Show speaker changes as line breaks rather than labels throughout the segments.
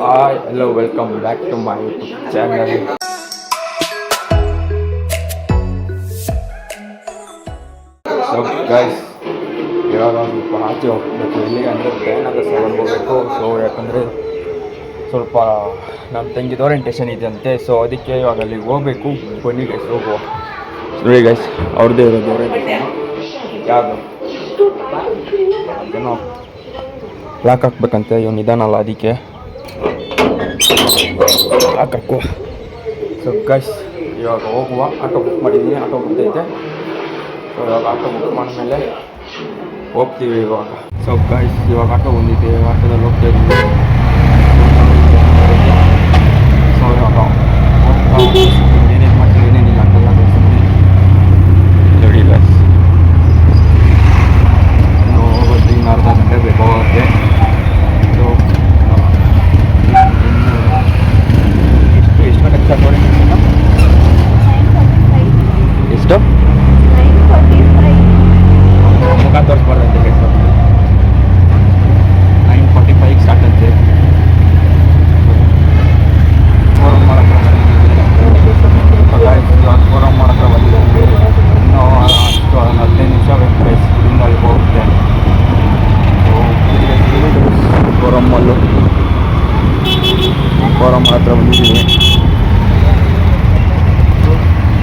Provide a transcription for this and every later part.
Hi, hello, welcome back to my YouTube channel. So guys, ಇವಾಗ ಸ್ವಲ್ಪ ಆಚೆ ಹೋಗ್ಬೇಕು. ಎಲ್ಲಿಗೆ ಅಂದರೆ ದಯಾನಂದ ಸಾಗರ್ಗೆ ಹೋಗಬೇಕು. ಸೊ ಯಾಕಂದರೆ ಸ್ವಲ್ಪ ನಮ್ಮ ತಂಗಿದ ಓರಿಯಂಟೇಷನ್ ಇದೆ ಅಂತೆ. ಸೊ ಅದಕ್ಕೆ ಇವಾಗ ಅಲ್ಲಿಗೆ ಹೋಗಬೇಕು. ಬನ್ನಿ ಗೈಸ್ ಹೋಗುವ. ನೋಡಿ ಗೈಸ್, ಅವ್ರದ್ದೇ ಇರೋದು ಓರಿಯಂಟೇಷನ್. ಯಾವುದು ಏನೋ ಲಾಕ್ ಹಾಕ್ಬೇಕಂತೆ. ಇವನು ನಿಧಾನಲ್ಲ, ಅದಕ್ಕೆ ಲಾಕ್ ಹಾಕುವ. ಸೊ ಗೈಸ್, ಇವಾಗ ಹೋಗುವ. ಆಟೋ ಬುಕ್ ಮಾಡಿದ್ದೀನಿ, ಆಟೋ ಬರ್ತೈತೆ. ಸೊ ಇವಾಗ ಆಟೋ ಬುಕ್ ಮಾಡಿದ್ಮೇಲೆ ಹೋಗ್ತೀವಿ ಇವಾಗ. ಸೊ ಗೈಸ್, ಇವಾಗ ಆಟೋ ಬಂದಿದೆ, ಆಟೋದಲ್ಲಿ ಹೋಗ್ತಾ ಇದ್ದೀವಿ. ಸೊ ಇವಾಗ ಏನೇನು ಮಾಡ್ತೀವಿ ಏನೇನಿಲ್ಲ ಅಂತೆಲ್ಲ ತೋರಿಸ್ತೀನಿ ನೋಡಿ ಗೈಸ್. ಇನ್ನು ಹೋಗೋದು ಇನ್ನು ಅರ್ಧ ಗಂಟೆ ಬೇಕು ಹೋಗೋಕ್ಕೆ. ಸೊ ಎಷ್ಟು ಗಂಟೆಗೆ ಸ್ಟಾರ್ಟ್ ಮಾಡಿ ಎಷ್ಟು ಮುಖ ತೋರಿಸ್ಬಾರ್ದಂತೆ ಕೆಲಸ. 9:45 ಸ್ಟಾರ್ಟ್ ಅಂತೆ. ಫೋರಮ್ ಮಾಡಕ್ಕೆ ಫೋರಮ್ ಮಾಡಕ್ಕೆ ಬಂದಿದ್ದೀವಿ. ಇನ್ನೂ ಅಷ್ಟು 15 ನಿಮಿಷ ಬೇಕು ಗೈಸ್. ಇಲ್ಲಿಂದ ಅಲ್ಲಿ ಹೋಗುತ್ತೆ. ಫೋರಮ್ಮಲ್ಲೂ ಫೋರಮ್ ಹತ್ರ ಬಂದಿದ್ದೀನಿ.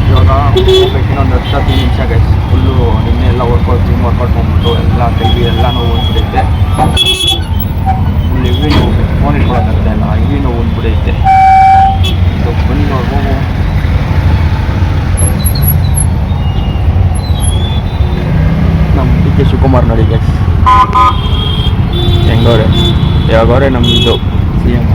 ಇವಾಗ ಹೋಗ್ಬೇಕು ಇನ್ನೊಂದು 10 ನಿಮಿಷ ಗೈಸ್. ಫುಲ್ಲು ನಿನ್ನೆ ಎಲ್ಲ ಜಿಮ್ ವರ್ಕೌಟ್ ಬಂದ್ಬಿಟ್ಟು ಎಲ್ಲ ಕೈಗೆ ಎಲ್ಲ ನೋವು ಬಂದ್ಬಿಡೈತೆ. ಫುಲ್ ಹೆವಿ ನೋವು, ಫೋನ್ ಇಟ್ಕೊಳಕ್ಕಾಗ್ತಾ ಇಲ್ಲ, ಹೆವಿ ನೋವು ಬಂದ್ಬಿಡೈತೆ. ಸೊ ಬನ್ನಿ ಹೋಗು. ನಮ್ಮ ಡಿ ಕೆ ಶಿವಕುಮಾರ್ ನೋಡಿ ಗೈಸ್ ಹೆಂಗವ್ರೆ. ಯಾವಾಗವ್ರೆ ನಮ್ಮದು ಸಿ ಎಮ್.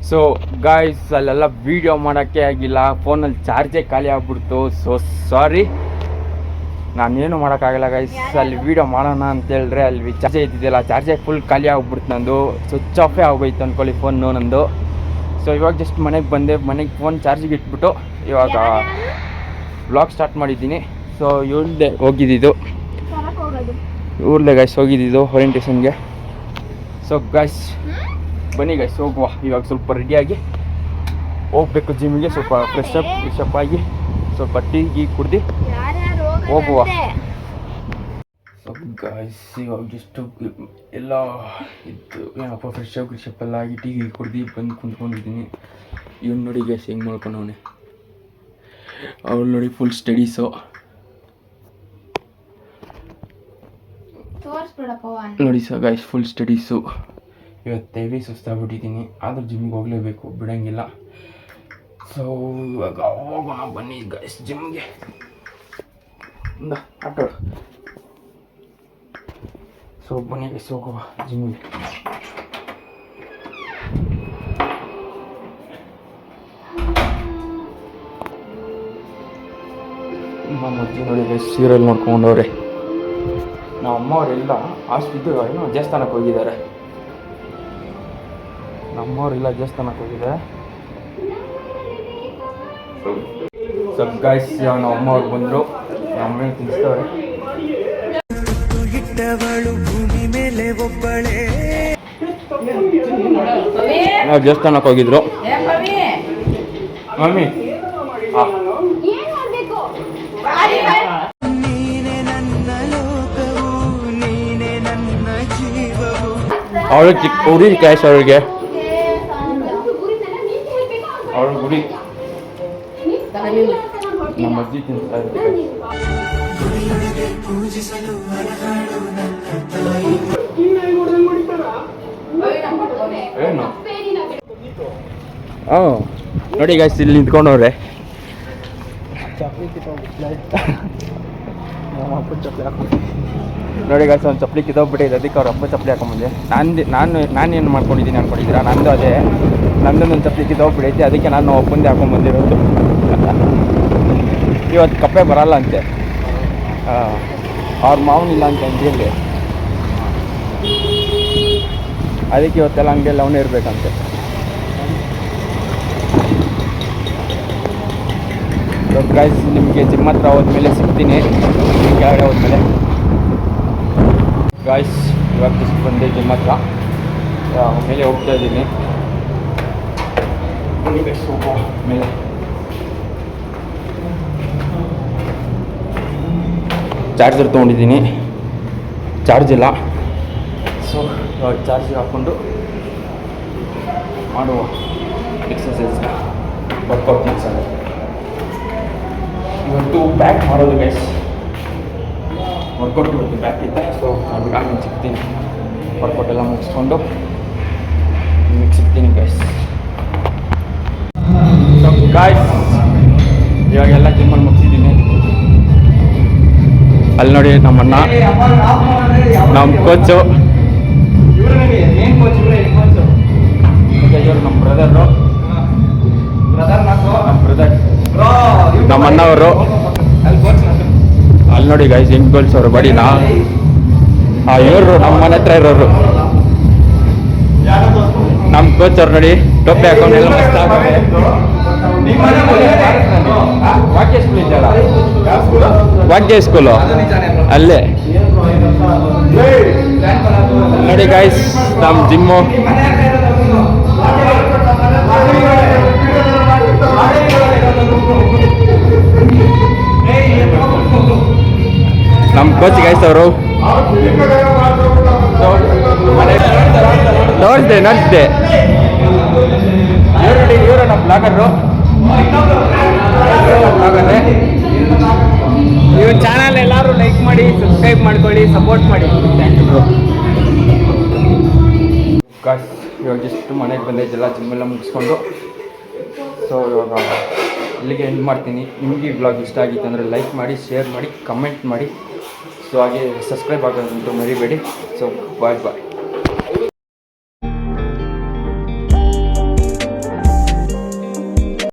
ಸೊ ಗಾಯ್ಸ್, ಅಲ್ಲೆಲ್ಲ ವೀಡಿಯೋ ಮಾಡೋಕ್ಕೆ ಆಗಿಲ್ಲ. ಫೋನಲ್ಲಿ ಚಾರ್ಜೇ ಖಾಲಿ ಆಗ್ಬಿಡ್ತು. ಸೊ ಸಾರಿ, ನಾನೇನು ಮಾಡೋಕ್ಕಾಗಲ್ಲ ಗೈಸ್. ಅಲ್ಲಿ ವೀಡಿಯೋ ಮಾಡೋಣ ಅಂತೇಳಿದ್ರೆ ಅಲ್ಲಿ ಚಾರ್ಜೇ ಇದ್ದಿದ್ದಿಲ್ಲ. ಚಾರ್ಜೇ ಫುಲ್ ಖಾಲಿ ಆಗ್ಬಿಡ್ತು. ನಂದು ಸ್ವಿಚ್ ಆಫೇ ಆಗೋಯ್ತು ಅಂದ್ಕೊಳ್ಳಿ ಫೋನು ನಂದು. ಸೊ ಇವಾಗ ಜಸ್ಟ್ ಮನೆಗೆ ಬಂದೆ. ಮನೆಗೆ ಫೋನ್ ಚಾರ್ಜಿಗೆ ಇಟ್ಬಿಟ್ಟು ಇವಾಗ ವ್ಲಾಗ್ ಸ್ಟಾರ್ಟ್ ಮಾಡಿದ್ದೀನಿ. ಸೊ ಇವ್ರದ್ದೇ ಹೋಗಿದ್ದಿದ್ದು, ಇವ್ರದ್ದೇ ಗೈಸ್ ಹೋಗಿದ್ದಿದ್ದು ಓರಿಯಂಟೇಷನ್ಗೆ. ಸೊ ಗೈಸ್ ಬನ್ನಿ ಗೈಸ್ ಹೋಗುವ. ಇವಾಗ ಸ್ವಲ್ಪ ರೆಡಿಯಾಗಿ ಹೋಗ್ಬೇಕು ಜಿಮ್ಮಿಗೆ. ಸ್ವಲ್ಪ ಫ್ರೆಶಪ್ ಆಗಿ ಸ್ವಲ್ಪ ಟೀ ಕುಡ್ದು ಹೋಗುವ. ಸೊ ಗೈಸ್, ಇವಾಗ ಜಸ್ಟ್ ಎಲ್ಲ ಇದ್ದು ಏನಪ್ಪ ಫ್ರೆಶಪ್ ಎಲ್ಲ ಆಗಿ ಟೀ ಕುಡ್ದು ಬಂದು ಕುಂತ್ಕೊಂಡಿದ್ದೀನಿ. ಇವ್ನು ನೋಡಿ ಗೈಸ್ ಹೆಂಗೆ ಮಾಡ್ಕೊಂಡವನೆ. ಅವ್ಳು ನೋಡಿ ಫುಲ್ ಸ್ಟಡೀಸು ನೋಡಿ. So guys full studies. ಇವತ್ತು ಹೆವಿ ಸುಸ್ತಾಗ್ಬಿಟ್ಟಿದ್ದೀನಿ, ಆದರೂ ಜಿಮ್ಗೆ ಹೋಗಲೇಬೇಕು, ಬಿಡೋಂಗಿಲ್ಲ. ಸೊ ಇವಾಗ ಹೋಗೋಣ ಬನ್ನಿ ಗೈಸ್ ಜಿಮ್ಗೆ. ಆಟೋ. ಸೊ ಬನ್ನಿ ಗೈಸ್ ಹೋಗುವ ಜಿಮ್ಗೆ. ನಮ್ಮ ಅಜ್ಜಿ ನೋಡಿ ಗೈಸ್ ಸೀರಿಯಲ್ ನೋಡ್ಕೊಂಡವ್ರೆ. ನಮ್ಮ ಅಮ್ಮವರೆಲ್ಲ ಅಷ್ಟಿದ್ದು ಏನೋ ದೇವಸ್ಥಾನಕ್ಕೆ ಹೋಗಿದ್ದಾರೆ. ನಮ್ಮವ್ರೆಲ್ಲ ದೇವಸ್ಥಾನಕ್ಕೆ ಹೋಗಿದ್ದಾರೆ. ಸೊ ಗೈಸ್, ನಮ್ಮ ಅಮ್ಮವ್ರು ಬಂದರು. ನಮ್ಮ ತಿನ್ನಿಸ್ತವ್ರೆ. ನಾವು ದೇವಸ್ಥಾನಕ್ಕೆ ಹೋಗಿದ್ರು. ಮಮ್ಮಿ ಅವಳು ಚಿಕ್ಕ ಉರಿ ಕ್ಯಾಶ್ ಅವ್ರಿಗೆ ಅವಳು ಗುಡಿ. ನಮ್ಮ ಅಜ್ಜಿ ತಿಂತಾ ಇರ್ತಾರೆ. ಏನು ನೋಡಿ ಗೈಸ್ ಇಲ್ಲಿ ನಿಂತ್ಕೊಂಡವ್ರೆ. ನೋಡಿ ಗೈಸ್ ಒಂದು ಚಪ್ಪಲಿ ಕಿತ್ತೋಗ್ಬಿಟ್ಟಿದೆ. ಅದಕ್ಕೆ ಅವ್ರ ಅಪ್ಪ ಚಪ್ಪಲಿ ಹಾಕೊಂಬಂದೆ. ನಾನೇನು ಮಾಡ್ಕೊಂಡಿದ್ದೀನಿ ಅನ್ಕೊಂಡಿದ್ದೀರಾ? ನಂದು ಅದೇ, ನಂದೊಂದು ಚಪ್ಪಲಿ ಕಿತ್ತೋಗ್ಬಿಟ್ಟೈತೆ. ಅದಕ್ಕೆ ನಾನು ಒಪ್ಪಂದೆ ಹಾಕೊಂಬಂದಿರೋದು. ಇವತ್ತು ಕಪ್ಪೆ ಬರಲ್ಲ ಅಂತೆ. ಅವ್ರ ಮಾವನಿಲ್ಲ ಅಂತ ಅಂಗಡಿಯಲ್ಲಿ, ಅದಕ್ಕೆ ಇವತ್ತೆಲ್ಲ ಅಂಗಡಿಯಲ್ಲಿ ಅವನೇ ಇರಬೇಕಂತೆ. ಗೈಸ್ ನಿಮಗೆ ಜಿಮ್ ಹತ್ರ ಹೋದ್ಮೇಲೆ ಸಿಗ್ತೀನಿ, ಕೆಳಗಡೆ ಹೋದ್ಮೇಲೆ. ಗಾಯ್ಸ್ ಇವಾಗ ಜಸ್ಟ್ ಬಂದೆ ಜಿಮ್ ಹತ್ರ, ಮೇಲೆ ಹೋಗ್ತಾ ಇದ್ದೀನಿ. ಮೇಲೆ ಚಾರ್ಜರ್ ತೊಗೊಂಡಿದ್ದೀನಿ, ಚಾರ್ಜ್ ಇಲ್ಲ. ಸೊ ಇವಾಗ ಚಾರ್ಜ್ ಹಾಕ್ಕೊಂಡು ಮಾಡುವ ಎಕ್ಸಸೈಸ್, ವರ್ಕೌಟ್ ಮಾಡ್ಸೋದು. ಇವತ್ತು ಬ್ಯಾಕ್ ಮಾಡೋದು ಗೈಸ್, ವರ್ಕೌಟ್ ಇವತ್ತು ಬ್ಯಾಕ್ ಇದ್ದೆ. ಸೊ ನಾನು ಆಮೇಲೆ ಸಿಗ್ತೀನಿ, ವರ್ಕೌಟ್ ಎಲ್ಲ ಮುಗಿಸ್ಕೊಂಡು ನಿಮಗೆ ಸಿಗ್ತೀನಿ ಗೈಸ್. ಸೊ ಗಾಯ್ಸ್ ಇವಾಗೆಲ್ಲ ಜಿಮ್ಮಲ್ಲಿ ಮುಗಿಸಿದ್ದೀನಿ. ಅಲ್ಲಿ ನೋಡಿ ನಮ್ಮಣ್ಣ, ನಮ್ಮ ಕೋಚು, ಇವರು ನಮ್ಮ ಬ್ರದರು, ನಮ್ಮ ಅಣ್ಣವರು. ಅಲ್ಲಿ ನೋಡಿ ಗೈಸ್ ಹೆಂಗ್ ಗೋಲ್ಸೋರು ಬಡಿನ. ಇವರು ನಮ್ಮ ಮನೆ ಹತ್ರ ಇರೋರು, ನಮ್ಮ ಕೋಚ್ ಅವ್ರು ನೋಡಿ ಟೋಪಿ ಹಾಕೊಂಡು ಎಲ್ಲ ಮಸ್ತ್ ಆಗುತ್ತೆ. ವಾಕ್ಯ ಸ್ಕೂಲ್ ಇದೆಯಲ್ಲ, ವಾಕ್ಯ ಸ್ಕೂಲು ಅಲ್ಲೇ ನೋಡಿ ಗೈಸ್ ನಮ್ಮ ಜಿಮ್ಮು. ನಮ್ಮ ಕೋಚ್ ಗೈಸ್ ಅವರು ನೋಡಿದೆ ಇವರು ನಮ್ಮ ಬ್ಲಾಗರು.
ಇವ್ರ ಚಾನಲ್ ಎಲ್ಲರೂ ಲೈಕ್ ಮಾಡಿ, ಸಬ್ಸ್ಕ್ರೈಬ್ ಮಾಡ್ಕೊಳ್ಳಿ, ಸಪೋರ್ಟ್ ಮಾಡಿ.
Thank you bro. ಗಾಯ್ಸ್ ಇವಾಗ ಜಸ್ಟ್ ಮನೆಗೆ ಬಂದೈತೆಲ್ಲ ಜಿಮ್ಮೆಲ್ಲ ಮುಗಿಸ್ಕೊಂಡು. ಸೊ ಇವಾಗ ಇಲ್ಲಿಗೆ ಎಂಡ್ ಮಾಡ್ತೀನಿ. ನಿಮಗೆ ಈ ಬ್ಲಾಗ್ ಇಷ್ಟ ಆಗಿತ್ತು ಅಂದರೆ ಲೈಕ್ ಮಾಡಿ, ಶೇರ್ ಮಾಡಿ, ಕಮೆಂಟ್ ಮಾಡಿ. ಸೊ ಹಾಗೆ ಸಬ್ಸ್ಕ್ರೈಬ್ ಆಗೋದಂತೂ ಮರಿಬೇಡಿ. ಸೊ ಬಾಯ್ ಬಾಯ್.